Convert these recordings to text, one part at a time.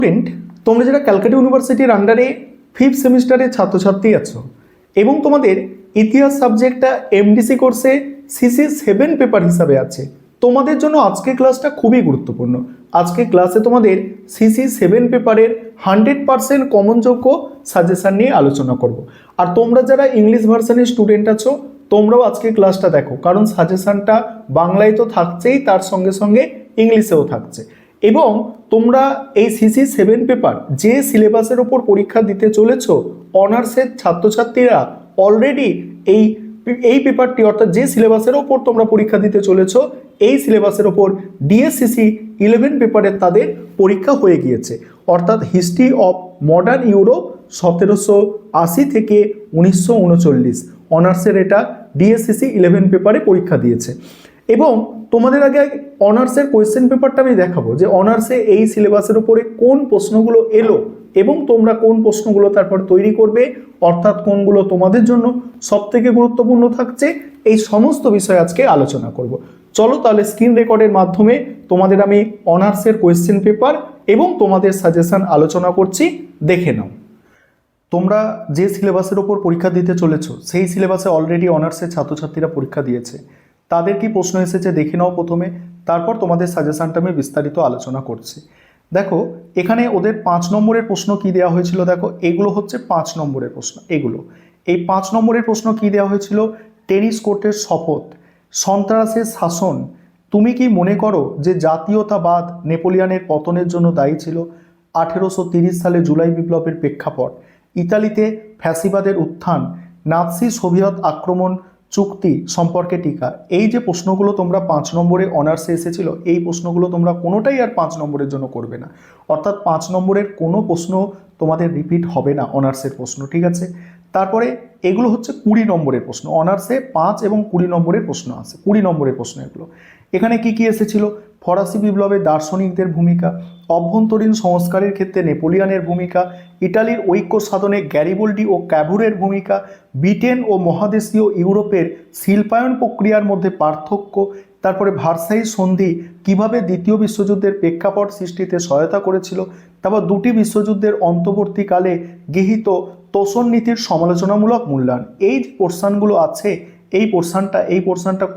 Student, তোমরা যারা ক্যালকাটা ইউনিভার্সিটির আন্ডারে 5th সেমিস্টারের ছাত্রছাত্রী আছো এবং তোমাদের ইতিহাস সাবজেক্টটা এমডিসি কোর্সে সিসি 7 পেপার হিসাবে আছে, তোমাদের জন্য আজকের ক্লাসটা খুবই গুরুত্বপূর্ণ। আজকে ক্লাসে তোমাদের সিসি 7 পেপারের 100% কমনযোগ্য সাজেশন নিয়ে আলোচনা করব। আর তোমরা যারা ইংলিশ ভার্সনের স্টুডেন্ট আছো তোমরাও আজকে ক্লাসটা দেখো, কারণ সাজেশনটা বাংলায় তো থাকছেই, তার সঙ্গে সঙ্গে ইংলিশেও থাকছে। এবং তোমরা এই সিসি 7 পেপার যে সিলেবাসের ওপর পরীক্ষা দিতে চলেছ, অনার্সের ছাত্রছাত্রীরা অলরেডি এই পেপারটি অর্থাৎ যে সিলেবাসের ওপর তোমরা পরীক্ষা দিতে চলেছ এই সিলেবাসের ওপর ডিএসসিসি 11 পেপারের তাদের পরীক্ষা হয়ে গিয়েছে। অর্থাৎ হিস্ট্রি অফ মডার্ন ইউরোপ 1780 থেকে 1939 অনার্সের এটা ডিএসসিসি 11 পেপারে পরীক্ষা দিয়েছে। এবং তোমাদের আগে অনার্সের কোয়েশ্চেন পেপারটা আমি দেখাবো যে অনার্সে এই সিলেবাসের উপরে কোন প্রশ্নগুলো এলো এবং তোমরা কোন প্রশ্নগুলো তারপর তৈরি করবে, অর্থাৎ কোনগুলো তোমাদের জন্য সবথেকে গুরুত্বপূর্ণ থাকছে, এই সমস্ত বিষয়ে আজকে আলোচনা করব। চলো তাহলে স্ক্রিন রেকর্ডের মাধ্যমে তোমাদের আমি অনার্সের কোয়েশ্চেন পেপার এবং তোমাদের সাজেশন আলোচনা করছি, দেখে নাও। তোমরা যে সিলেবাসের ওপর পরীক্ষা দিতে চলেছো সেই সিলেবাসে অলরেডি অনার্সের ছাত্রছাত্রীরা পরীক্ষা দিয়েছে, তাদের কি প্রশ্ন এসেছে দেখে নাও প্রথমে, তারপর তোমাদের সাজেশনটা আমি বিস্তারিত আলোচনা করছি। দেখো এখানে ওদের 5 নম্বরের প্রশ্ন কি দেওয়া হয়েছিল, দেখো এগুলো হচ্ছে 5 নম্বরের প্রশ্ন। এই 5 নম্বরের প্রশ্ন কি দেওয়া হয়েছিল, টেনিস কোর্টের শপথ, সন্ত্রাসের শাসন, তুমি কি মনে করো যে জাতীয়তাবাদ নেপোলিয়নের পতনের জন্য দায়ী ছিল, 1830 সালে জুলাই বিপ্লবের প্রেক্ষাপট, ইতালিতে ফ্যাসিবাদের উত্থান, নাৎসি সোভিয়েত আক্রমণ চুক্তি সম্পর্কে টিকা। এই যে প্রশ্নগুলো তোমরা 5 নম্বরে অনার্সে এসেছিল, এই প্রশ্নগুলো তোমরা কোনোটাই আর 5 নম্বরের জন্য করবে না, অর্থাৎ 5 নম্বরের কোনো প্রশ্ন তোমাদের রিপিট হবে না অনার্সের প্রশ্ন, ঠিক আছে। তারপরে এগুলো হচ্ছে 20 নম্বরের প্রশ্ন, অনার্সে 5 এবং 20 নম্বরের প্রশ্ন আছে, 20 নম্বরের প্রশ্ন এগুলো। এখানে কি কি এসেছিল, ফরাসি বিপ্লবে দার্শনিকদের ভূমিকা, অভ্যন্তরীণ সংস্কারের ক্ষেত্রে নেপোলিয়নের ভূমিকা, ইটালির ঐক্য সাধনে গ্যারিবল্ডি ও ক্যাভুরের ভূমিকা, ব্রিটেন ও মহাদেশীয় ইউরোপের শিল্পায়ন প্রক্রিয়ার মধ্যে পার্থক্য, তারপরে ভার্সাই সন্ধি কিভাবে দ্বিতীয় বিশ্বযুদ্ধের প্রেক্ষাপট সৃষ্টিতে সহায়তা করেছিল, তারপর দুটি বিশ্বযুদ্ধের অন্তর্বর্তীকালে গৃহীত তোষণ নীতির সমালোচনামূলক মূল্যায়ন। এই যে পোর্শনগুলো আছে এই পোর্শনটা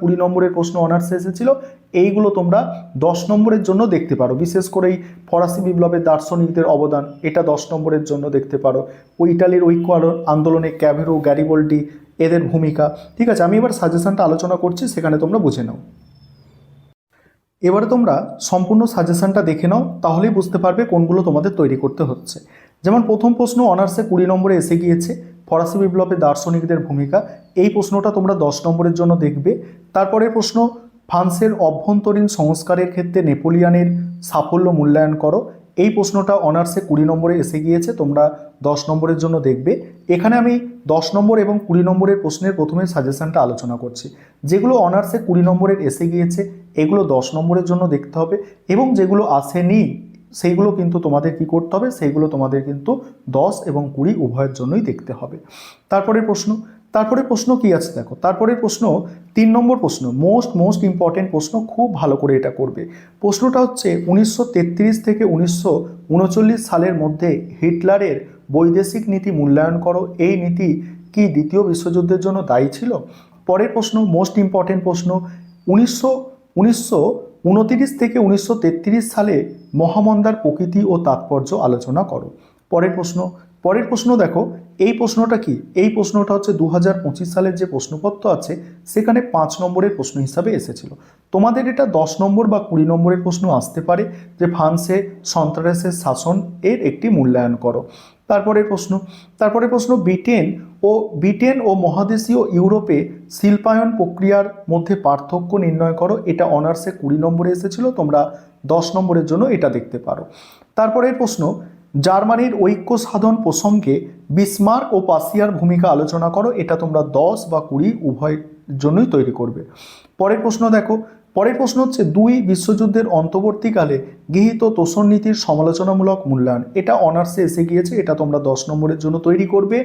20 নম্বরের প্রশ্ন অনার্সে এসেছিল, এইগুলো তোমরা 10 নম্বরের জন্য দেখতে পারো। বিশেষ করে এই ফরাসি বিপ্লবের দার্শনিকদের অবদান, এটা 10 নম্বরের জন্য দেখতে পারো। ওই ইটালির ঐক্য আন্দোলনে ক্যাভেরো গ্যারিবল্ডি এদের ভূমিকা, ঠিক আছে। আমি এবার সাজেশনটা আলোচনা করছি, সেখানে তোমরা বুঝে নাও। এবারে তোমরা সম্পূর্ণ সাজেশনটা দেখে নাও, তাহলেই বুঝতে পারবে কোনগুলো তোমাদের তৈরি করতে হচ্ছে। যেমন প্রথম প্রশ্ন অনার্সে 20 নম্বরে এসে গিয়েছে, ফরাসি বিপ্লবে দার্শনিকদের ভূমিকা, এই প্রশ্নটা তোমরা 10 নম্বরের জন্য দেখবে। তারপরে প্রশ্ন ফ্রান্সের অভ্যন্তরীণ সংস্কারের ক্ষেত্রে নেপোলিয়নের সাফল্য মূল্যায়ন করো, এই প্রশ্নটা অনার্সে 20 নম্বরে এসে গিয়েছে, তোমরা 10 নম্বরের জন্য দেখবে। এখানে আমি 10 নম্বর এবং 20 নম্বরের প্রশ্নের প্রথমে সাজেশনটা আলোচনা করছি। যেগুলো অনার্সে 20 নম্বরের এসে গিয়েছে এগুলো 10 নম্বরের জন্য দেখতে হবে, এবং যেগুলো আসেনি সেইগুলো কিন্তু তোমাদের কি করতে হবে, সেইগুলো তোমাদের কিন্তু 10 এবং 20 উভয়ের জন্যই দেখতে হবে। তারপরে প্রশ্ন কি আছে দেখো, তারপরে প্রশ্ন 3 নম্বর প্রশ্ন, মোস্ট ইম্পর্টেন্ট প্রশ্ন, খুব ভালো করে এটা করবে। প্রশ্নটা হচ্ছে 1933 থেকে 1939 সালের মধ্যে হিটলারের বৈদেশিক নীতি মূল্যায়ন করো, এই নীতি কি দ্বিতীয় বিশ্বযুদ্ধের জন্য দায়ী ছিল। পরের প্রশ্ন মোস্ট ইম্পর্টেন্ট প্রশ্ন, 1929 থেকে 1933 সালে মহামন্দার প্রকৃতি ও তাৎপর্য আলোচনা করো। পরের প্রশ্ন দেখো, এই প্রশ্নটা কি, এই প্রশ্নটা হচ্ছে 2025 সালের যে প্রশ্নপত্র আছে সেখানে 5 নম্বরের প্রশ্ন হিসাবে এসেছিল। তোমাদের এটা 10 নম্বর বা 20 নম্বরের প্রশ্ন আসতে পারে, যে ফ্রান্সে সন্ত্রাসের শাসন এর একটি মূল্যায়ন করো। তারপরে প্রশ্ন ব্রিটেন ও মহাদেশীয় ইউরোপে শিল্পায়ন প্রক্রিয়ার মধ্যে পার্থক্য নির্ণয় করো, এটা অনার্সে 20 নম্বরে এসেছিল, তোমরা 10 নম্বরের জন্য এটা দেখতে পারো। তারপরে প্রশ্ন জার্মানির ঐক্য সাধন প্রসঙ্গে বিসমার্ক ও পাসিয়ার ভূমিকা আলোচনা করো, এটা তোমরা 10 বা 20 উভয়ের জন্যই তৈরি করবে। পরের প্রশ্ন দেখো, পরের প্রশ্ন হচ্ছে 2 বিশ্বযুদ্ধের অন্তর্বর্তীকালে গৃহীত তোষণ নীতির সমালোচনামূলক মূল্যায়ন, এটা অনার্সে এসে গিয়েছে, এটা তোমরা 10 নম্বরের জন্য তৈরি করবে।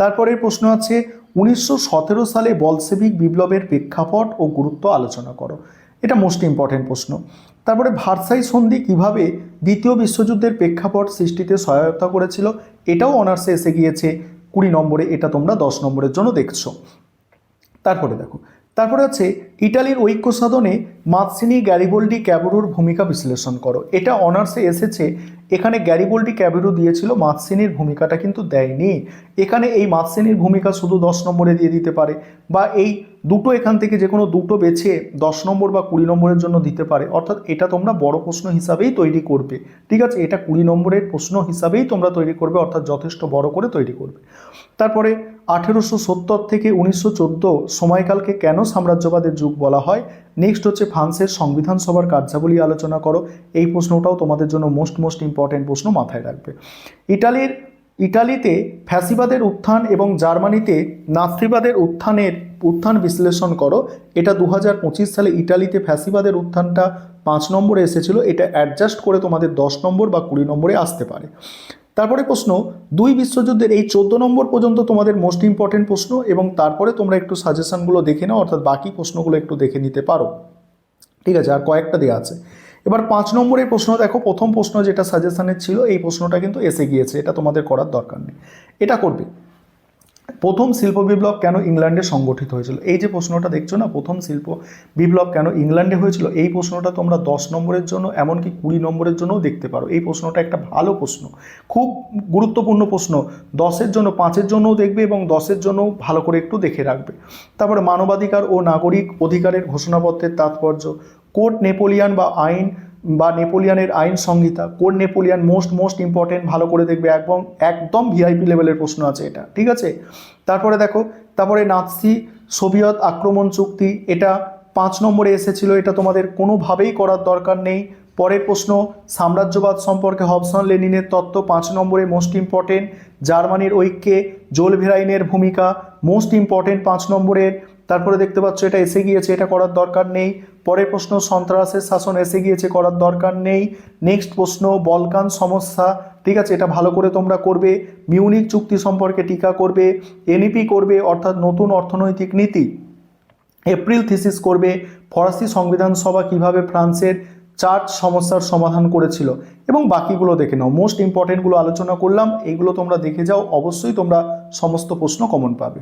তারপরের প্রশ্ন আছে 1917 সালে বলশেভিক বিপ্লবের প্রেক্ষাপট ও গুরুত্ব আলোচনা করো, এটা মোস্ট ইম্পর্টেন্ট প্রশ্ন। তারপরে ভার্সাই সন্ধি কিভাবে দ্বিতীয় বিশ্বযুদ্ধের প্রেক্ষাপট সৃষ্টিতে সহায়তা করেছিল, এটাও অনার্সে এসে গিয়েছে 20 নম্বরে, এটা তোমরা 10 নম্বরের জন্য দেখছো। তারপরে দেখো, তারপরে আছে ইটালির ঐক্য সাধনে মাৎসিনি গ্যারিবোল্ডি ক্যাভেরোর ভূমিকা বিশ্লেষণ করো। এটা অনার্সে এসেছে, এখানে গ্যারিবোল্ডি ক্যাভেরো দিয়েছিল, মাৎসিনির ভূমিকাটা কিন্তু দেয়নি। এখানে এই মাৎসিনির ভূমিকা শুধু 10 নম্বরে দিয়ে দিতে পারে, বা এই দুটো এখান থেকে যে কোনো দুটো বেছে 10 নম্বর বা 20 নম্বরের জন্য দিতে পারে। অর্থাৎ এটা তোমরা বড় প্রশ্ন হিসাবেই তৈরি করবে, ঠিক আছে, এটা 20 নম্বরের প্রশ্ন হিসাবেই তোমরা তৈরি করবে, অর্থাৎ যথেষ্ট বড় করে তৈরি করবে। তারপরে 1870 থেকে 1914 সময়কালকে কেন সাম্রাজ্যবাদের যুগ বলা হয়। নেক্সট হচ্ছে ফ্রান্সের সংবিধান সভার কার্যাবলী আলোচনা করো। এই প্রশ্নটাও তোমাদের জন্য মোস্ট ইম্পর্টেন্ট প্রশ্ন, মাথায় রাখবে। ইটালিতে ফ্যাসিবাদের উত্থান এবং জার্মানিতে নাৎসিবাদের উত্থান বিশ্লেষণ করো। এটা 2025 সালে ইটালিতে ফ্যাসিবাদের উত্থানটা 5 নম্বরে এসেছিল, এটা অ্যাডজাস্ট করে তোমাদের 10 নম্বর বা 20 নম্বরে আসতে পারে। তারপরে প্রশ্ন, 2 বিশ্বযুদ্ধের এই 14 নম্বর পর্যন্ত তোমাদের মোস্ট ইম্পর্টেন্ট প্রশ্ন, এবং তারপরে তোমরা একটু সাজেশনগুলো দেখে নাও, অর্থাৎ বাকি প্রশ্নগুলো একটু দেখে নিতে পারো, ঠিক আছে, আর কয়েকটা দেওয়া আছে। এবার 5 নম্বরের প্রশ্ন দেখো, প্রথম প্রশ্ন যেটা সাজেশনের ছিল এই প্রশ্নটা কিন্তু এসে গিয়েছে, এটা তোমাদের করার দরকার নেই, এটা করবে। প্রথম শিল্প বিপ্লব কেন ইংল্যান্ডে সংগঠিত হয়েছিল। এই যে প্রশ্নটা দেখছো না, প্রথম শিল্প বিপ্লব কেন ইংল্যান্ডে হয়েছিল, এই প্রশ্নটা তোমরা 10 নম্বরের জন্য এমনকি 20 নম্বরের জন্যও দেখতে পারো। এই প্রশ্নটা একটা ভালো প্রশ্ন, খুব গুরুত্বপূর্ণ প্রশ্ন, 10-এর জন্য, 5-এর জন্যও দেখবে এবং 10-এর জন্যও ভালো করে একটু দেখে রাখবে। তারপরে মানবাধিকার ও নাগরিক অধিকারের ঘোষণাপত্রের তাৎপর্য, কোড নেপোলিয়ান বা নেপোলিয়ানের আইন সংহিতা, কোড নেপোলিয়ান মোস্ট ইম্পর্টেন্ট, ভালো করে দেখবে, একদম ভিআইপি লেভেলের প্রশ্ন আছে এটা, ঠিক আছে। তারপরে দেখো, তারপরে নাৎসি সোভিয়েত আক্রমণ চুক্তি, এটা 5 নম্বরে এসেছিল, এটা তোমাদের কোনোভাবেই করার দরকার নেই। পরের প্রশ্ন, সাম্রাজ্যবাদ সম্পর্কে হবসন লেনিনের তত্ত্ব, 5 নম্বরে মোস্ট ইম্পর্টেন্ট। জার্মানির ঐক্যে জোলভেরাইনের ভূমিকা, মোস্ট ইম্পর্টেন্ট 5 নম্বরের। তারপরে দেখতে পাচ্ছ এটা এসে গিয়েছে, এটা করার দরকার নেই। পরের প্রশ্ন, সন্ত্রাসের শাসন এসে গিয়েছে, করার দরকার নেই। নেক্সট প্রশ্ন, বলকান সমস্যা, ঠিক আছে, এটা ভালো করে তোমরা করবে। মিউনিক চুক্তি সম্পর্কে টিকা করবে, এনইপি করবে অর্থাৎ নতুন অর্থনৈতিক নীতি, এপ্রিল থিসিস করবে, ফরাসি সংবিধান সভা কিভাবে ফ্রান্সের চার্চ সমস্যার সমাধান করেছিল, এবং বাকিগুলো দেখে নাও। মোস্ট ইম্পর্টেন্টগুলো আলোচনা করলাম, এইগুলো তোমরা দেখে যাও, অবশ্যই তোমরা সমস্ত প্রশ্ন কমন পাবে।